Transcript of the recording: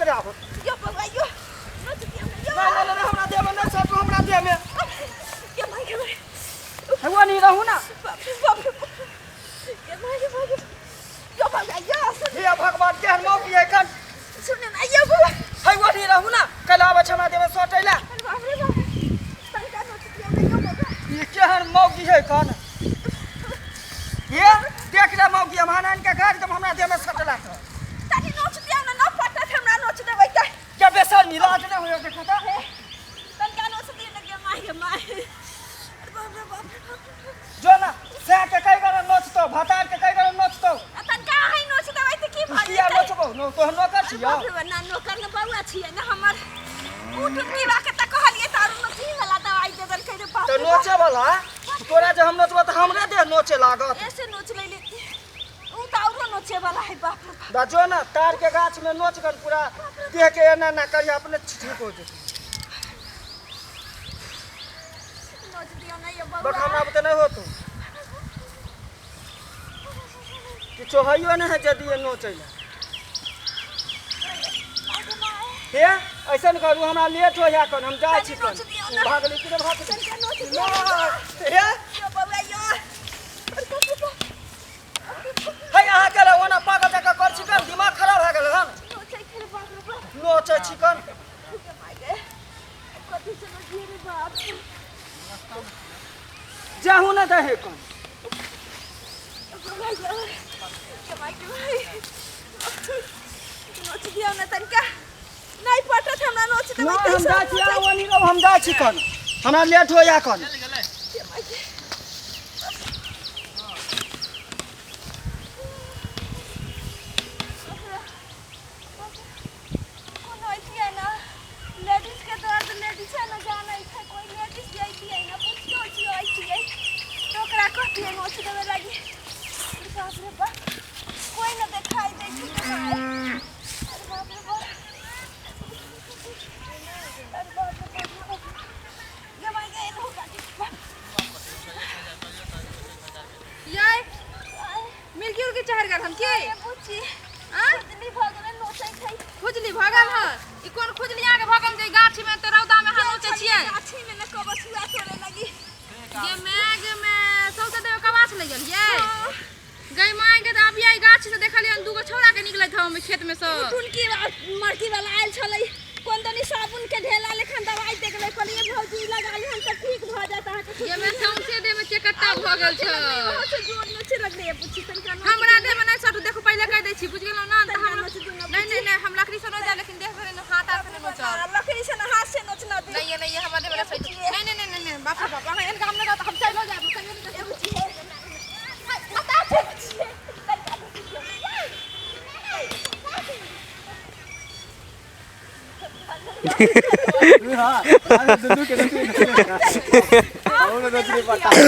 खराब हो यो बाबा यो ना हमरा दे में ना सब हमरा दे में ये माय हवा नहीं रहू ना बाप ये माय यो बाबा यो हे भगवान के मौकी है कन सुन ना यो बाबा हवा नहीं रहू ना कल आवे छमा दे में सटैला बाप रे बाप तनका नोच दिया ना यो बाबा ये केहन मौकी है कन ये देख ले मौकी हम हानन के घर जब हमरा दे में सटला तो तानी नोच दिया ना पटा हमरा नोच देबै त क्या बेसर मिलाज न होयो देखो त तनका नोच दिया ना के माय बाप रे बाप जो ना से के कई गरा नोचतो भतार के कई गरा नोचतो तनका है नोच देबै त की भऽ किया नोचबो नो तो नोकर छियो बाप रे ना नोकर न बउआ छियै ना हमर उठुकी बाके त कहलिए तारू नोची वाला दवाई दे देलकै रे बाप तो नोचे वाला तोरा जे हम नोचबो त हमरे दे नोचे लागत ऐसे नोच ले उ त औरो नोचे वाला है बाप रे दा जो ना तार के गाछ में नोच कर पूरा देह के एना ना करिया अपने ठीक हो जे नोच दियो ना ये बाबा बट हमरा बते नहीं होतो किछो हइयो ना है जदी ये नोचैला हे ऐसन करू हमरा लेट हो या कन हम जाय छी कन भागली कि भाग नोच ना हे यो बाबा यो है अहाँ के ओना पागल जका कर छी कन दिमाग खराब भ गेल हन नोचै खेले बाप रे बाप नोचै छी कन कथि से नोचिए रे बाप जाहू ना दहे कन नोच दियो ना तनका नहीं पटत हमरा नोच देबै ना हम जा छी आवनी रो हम जा छी कन हमरा लेट हो या कन कोई न दिखाई दे छी अरे बाप रे बाप अरे बाप रे बाप ये भाई गए हो गाड़ी याय मिलकी उलकी चहर गल हम के ये पूछी हां खुजली भगले नोचै छै खुजली भगल ह ई कोन खुजली आके भगम जे गाछी में त रौदा में हम नोचे छियै गाछी में न कबछुआ तोड़े लगी गे में सौसे देव कबाछ ले गेल ये गई मांग के त अबिया गाछी से देखलियन दूगो छौड़ा के निकलैत हम खेत में से उनकी मरती वाला आयल छलै कोन दनी साबुन के ढेला लेखन दवाई देख ले कहलिए भौजी लगाली हम त ठीक भ जात अहाँ के ये में सौसे दे में चकट्टा भ गेल छ वहां से जोर नोचे लगले पूछी तनका हमरा दे में नहीं सटू देखो पहले कह दै छी बुझ गेलौ ना त हम नहीं हम लकड़ी से न जा लेकिन देख करे हाथ आ से नोच लकड़ी से न हाथ से नोचना दे नहीं हमरा दे में सही नहीं बाप रे बाप हम इनका हमने हम चलो जाब बता छे हां दुदू के